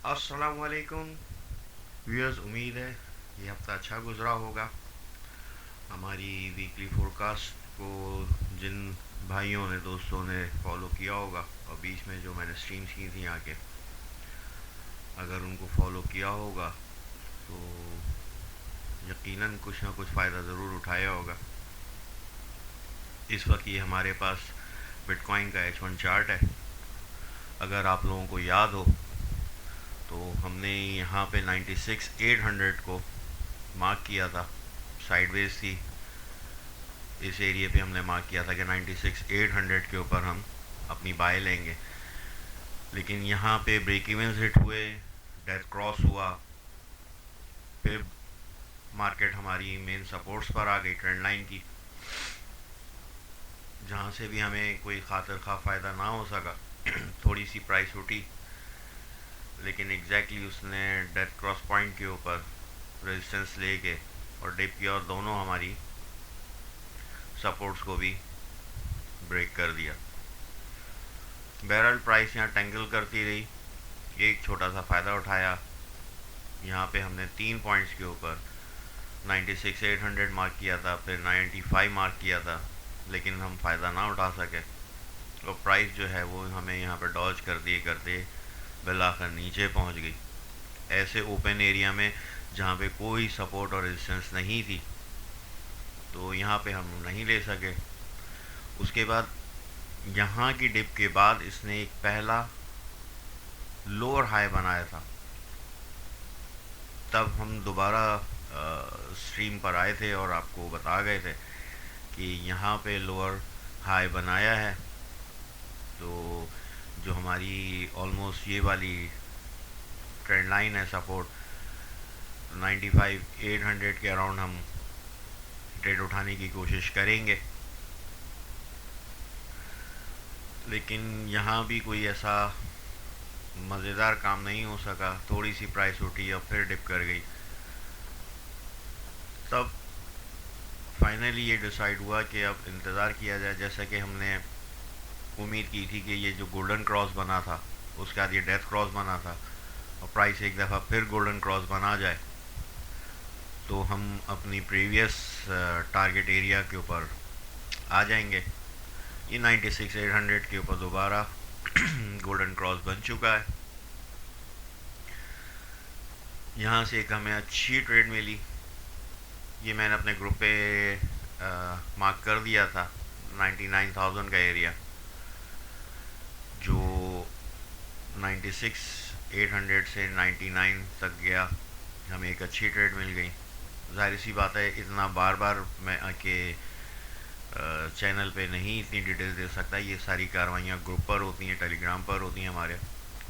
अस्सलाम वालेकुम व्यूअर्स। उम्मीद है ये हफ्ता अच्छा गुजरा होगा। हमारी वीकली फोरकास्ट को जिन भाइयों ने दोस्तों ने फॉलो किया होगा और बीच में जो मैंने स्ट्रीम्स की थी आके, अगर उनको फॉलो किया होगा तो यकीनन कुछ ना कुछ फ़ायदा ज़रूर उठाया होगा। इस वक्त ये हमारे पास बिटकॉइन का H1 चार्ट है। अगर आप लोगों को याद हो तो हमने यहाँ पे 96,800 को मार्क किया था। साइडवेज थी, इस एरिया पे हमने मार्क किया था कि 96,800 के ऊपर हम अपनी बाय लेंगे। लेकिन यहाँ पे ब्रेक इवेंस हिट हुए, डेथ क्रॉस हुआ, फिर मार्केट हमारी मेन सपोर्ट्स पर आ गई ट्रेंड लाइन की, जहाँ से भी हमें कोई खातिर खा फ़ायदा ना हो सका। थोड़ी सी प्राइस उठी, लेकिन एग्जैक्टली उसने डेथ क्रॉस पॉइंट के ऊपर रेजिस्टेंस लेके और डिप किया और दोनों हमारी सपोर्ट्स को भी ब्रेक कर दिया। बहरहाल प्राइस यहाँ टेंगल करती रही, एक छोटा सा फ़ायदा उठाया। यहाँ पे हमने 3 पॉइंट्स के ऊपर 96,800 मार्क किया था, फिर 95 मार्क किया था, लेकिन हम फ़ायदा ना उठा सके और प्राइस जो है वो हमें यहाँ पर डॉज करते बिलाखिर नीचे पहुँच गई। ऐसे ओपन एरिया में जहाँ पे कोई सपोर्ट और रेजिस्टेंस नहीं थी, तो यहाँ पे हम नहीं ले सके। उसके बाद यहाँ की डिप के बाद इसने एक पहला लोअर हाई बनाया था। तब हम दोबारा स्ट्रीम पर आए थे और आपको बता गए थे कि यहाँ पे लोअर हाई बनाया है, तो जो हमारी ऑलमोस्ट ये वाली ट्रेंड लाइन है सपोर्ट 95,800 के अराउंड हम ट्रेड उठाने की कोशिश करेंगे। लेकिन यहाँ भी कोई ऐसा मज़ेदार काम नहीं हो सका। थोड़ी सी प्राइस उठी और फिर डिप कर गई। तब फाइनली ये डिसाइड हुआ कि अब इंतज़ार किया जाए, जैसा कि हमने उम्मीद की थी कि ये जो गोल्डन क्रॉस बना था उसके बाद ये डेथ क्रॉस बना था और प्राइस एक दफ़ा फिर गोल्डन क्रॉस बना जाए तो हम अपनी प्रीवियस टारगेट एरिया के ऊपर आ जाएंगे। ये 96,800 के ऊपर दोबारा गोल्डन क्रॉस बन चुका है। यहाँ से एक हमें अच्छी ट्रेड मिली। ये मैंने अपने ग्रुप पे मार्क कर दिया था 99,000 का एरिया, जो 96,800 से 99 तक गया। हमें एक अच्छी ट्रेड मिल गई। जाहिर सी बात है इतना बार बार मैं आके चैनल पे नहीं इतनी डिटेल दे सकता। ये सारी कार्रवाइयाँ ग्रुप पर होती हैं, टेलीग्राम पर होती हैं हमारे।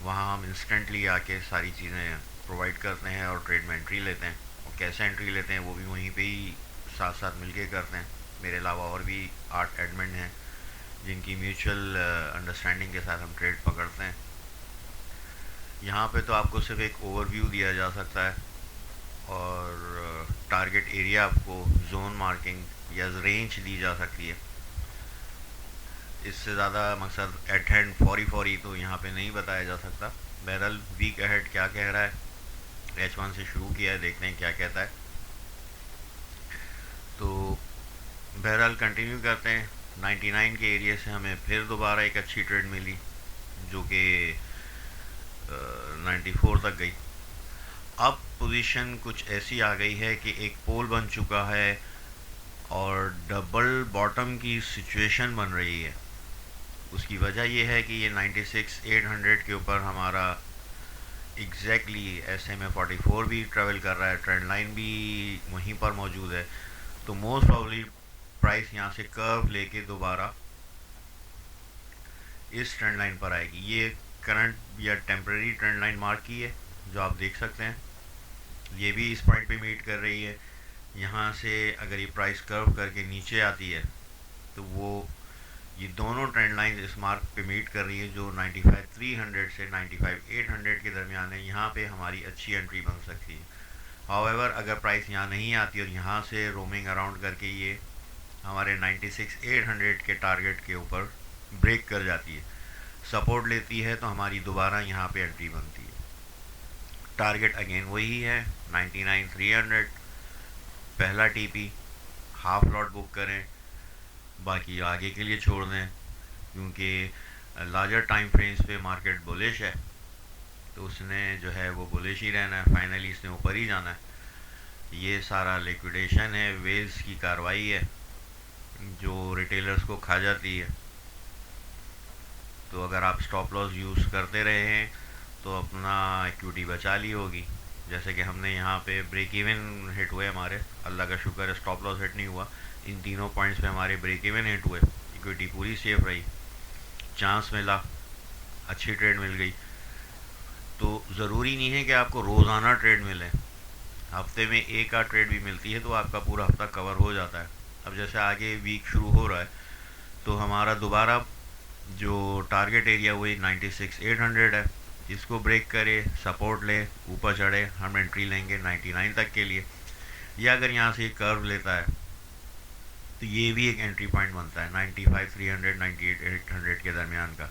वहाँ हम इंस्टेंटली आके सारी चीज़ें प्रोवाइड करते हैं और ट्रेड में एंट्री लेते हैं। और कैसे एंट्री लेते हैं वो भी वहीं पे ही साथ साथ मिलके करते हैं। मेरे अलावा और भी 8 एडमिन हैं जिनकी म्यूचुअल अंडरस्टैंडिंग के साथ हम ट्रेड पकड़ते हैं। यहाँ पे तो आपको सिर्फ एक ओवरव्यू दिया जा सकता है और टारगेट एरिया आपको जोन मार्किंग या रेंज दी जा सकती है। इससे ज़्यादा मकसद एट हैंड फौरी तो यहाँ पे नहीं बताया जा सकता। बहरहाल वीक अहेड क्या कह रहा है, H1 से शुरू किया है, देखते हैं क्या कहता है। तो बहरहाल कंटिन्यू करते हैं। 99 के एरिया से हमें फिर दोबारा एक अच्छी ट्रेड मिली जो कि 94 तक गई। अब पोजीशन कुछ ऐसी आ गई है कि एक पोल बन चुका है और डबल बॉटम की सिचुएशन बन रही है। उसकी वजह यह है कि ये 96,800 के ऊपर हमारा एग्जैक्टली SMA 44 भी ट्रेवल कर रहा है, ट्रेंड लाइन भी वहीं पर मौजूद है। तो मोस्ट प्रॉब्ली प्राइस यहाँ से कर्व लेके दोबारा इस ट्रेंड लाइन पर आएगी। ये करंट या टेम्परेरी ट्रेंड लाइन मार्क की है जो आप देख सकते हैं। ये भी इस पॉइंट पे मीट कर रही है। यहाँ से अगर ये प्राइस कर्व करके नीचे आती है तो वो ये दोनों ट्रेंड लाइन इस मार्क पे मीट कर रही है जो 95,300 से 95,800 के दरमियान है। यहाँ पे हमारी अच्छी एंट्री बन सकती है। हाउएवर अगर प्राइस यहाँ नहीं आती और यहाँ से रोमिंग अराउंड करके ये हमारे 96,800 के टारगेट के ऊपर ब्रेक कर जाती है, सपोर्ट लेती है, तो हमारी दोबारा यहाँ पे एंट्री बनती है। टारगेट अगेन वही है 99,300, पहला टीपी, हाफ लॉट बुक करें, बाकी आगे के लिए छोड़ दें, क्योंकि लार्जर टाइम फ्रेम्स पे मार्केट बुलिश है, तो उसने जो है वो बुलिश ही रहना है, फाइनली इसने ऊपर ही जाना है। ये सारा लिक्विडेशन है, वेल्स की कार्रवाई है जो रिटेलर्स को खा जाती है। तो अगर आप स्टॉप लॉस यूज़ करते रहे हैं तो अपना इक्विटी बचा ली होगी। जैसे कि हमने यहाँ पे ब्रेक इवन हिट हुए हमारे, अल्लाह का शुक्र है स्टॉप लॉस हिट नहीं हुआ, इन तीनों पॉइंट्स पे हमारे ब्रेक इवन हिट हुए, इक्विटी पूरी सेफ रही, चांस मिला, अच्छी ट्रेड मिल गई। तो ज़रूरी नहीं है कि आपको रोज़ाना ट्रेड मिले, हफ्ते में एक आध ट्रेड भी मिलती है तो आपका पूरा हफ्ता कवर हो जाता है। अब जैसे आगे वीक शुरू हो रहा है तो हमारा दोबारा जो टारगेट एरिया वही 96,800 है, इसको ब्रेक करे, सपोर्ट ले, ऊपर चढ़े, हम एंट्री लेंगे 99 तक के लिए। या अगर यहाँ से कर्व लेता है तो ये भी एक एंट्री पॉइंट बनता है 95,300 98,800 के दरमियान का।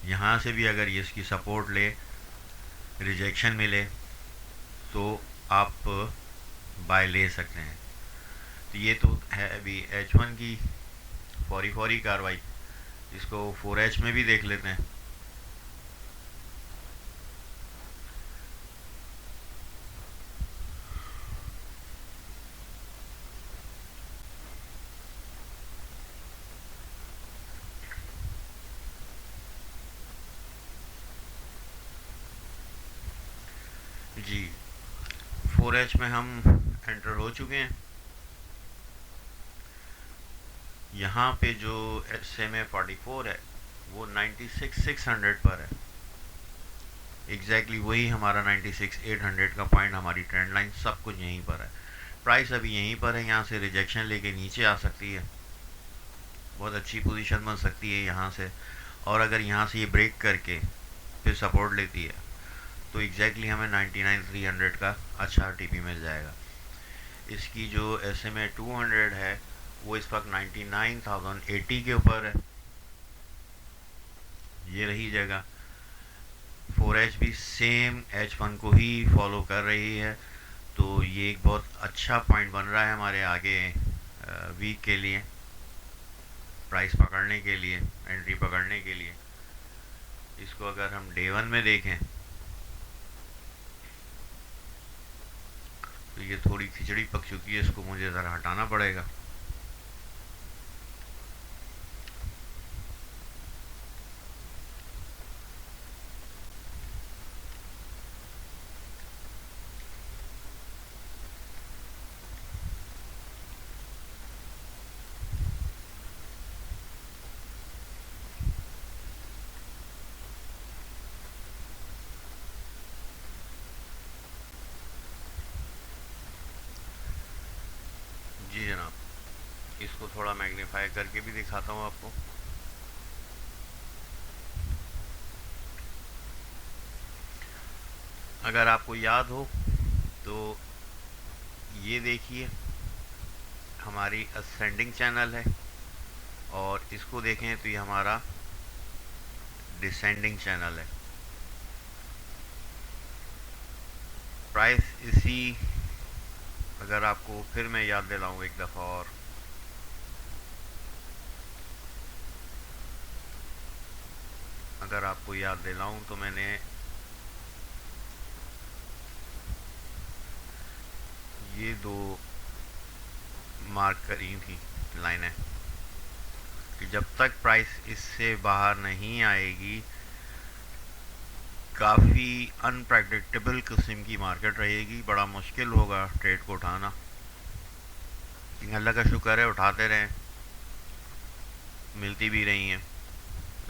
यहाँ से भी अगर ये इसकी सपोर्ट ले, रिजेक्शन मिले तो आप बाय ले सकते हैं। तो ये तो है अभी H1 की फौरी कार्रवाई, इसको 4H में भी देख लेते हैं। जी 4H में हम एंटर हो चुके हैं। यहाँ पे जो SMA 44 है वो 96,600 पर है, एग्जैक्टली वही हमारा 96,800 का पॉइंट, हमारी ट्रेंड लाइन सब कुछ यहीं पर है। प्राइस अभी यहीं पर है, यहाँ से रिजेक्शन लेके नीचे आ सकती है, बहुत अच्छी पोजीशन बन सकती है यहाँ से। और अगर यहाँ से ये ब्रेक करके फिर सपोर्ट लेती है तो एग्जैक्टली हमें 99,300 का अच्छा टीपी मिल जाएगा। इसकी जो SMA 200 है वो इस वक्त 99,080 के ऊपर है, ये रही जगह। 4H भी सेम H1 को ही फॉलो कर रही है, तो ये एक बहुत अच्छा पॉइंट बन रहा है हमारे आगे वीक के लिए, प्राइस पकड़ने के लिए, एंट्री पकड़ने के लिए। इसको अगर हम डे 1 में देखें तो ये थोड़ी खिचड़ी पक चुकी है, इसको मुझे ज़रा हटाना पड़ेगा। जी जनाब, इसको थोड़ा मैग्नीफाई करके भी दिखाता हूँ आपको। अगर आपको याद हो तो ये देखिए हमारी असेंडिंग चैनल है, और इसको देखें तो ये हमारा डिसेंडिंग चैनल है। प्राइस इसी, अगर आपको फिर मैं याद दिलाऊं एक दफ़ा और, अगर आपको याद दिलाऊं तो मैंने ये दो मार्क करी थी लाइनें कि जब तक प्राइस इससे बाहर नहीं आएगी काफ़ी अनप्रेडिक्टेबल किस्म की मार्केट रहेगी, बड़ा मुश्किल होगा ट्रेड को उठाना। लेकिन अल्लाह का शुक्र है उठाते रहें, मिलती भी रही हैं,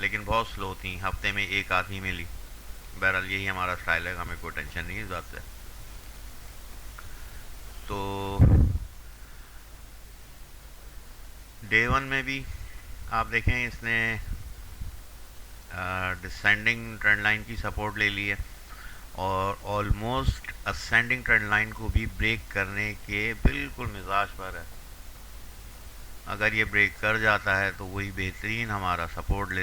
लेकिन बहुत स्लो थी, हफ्ते में एक आध ही मिली। बहरहाल यही हमारा स्टाइल है, हमें कोई टेंशन नहीं इस बात से। तो डे 1 में भी आप देखें इसने डिसेंडिंग ट्रेंड लाइन की सपोर्ट ले ली है, और ऑलमोस्ट असेंडिंग ट्रेंड लाइन को भी ब्रेक करने के बिल्कुल मिजाज पर है। अगर ये ब्रेक कर जाता है तो वही बेहतरीन हमारा सपोर्ट ले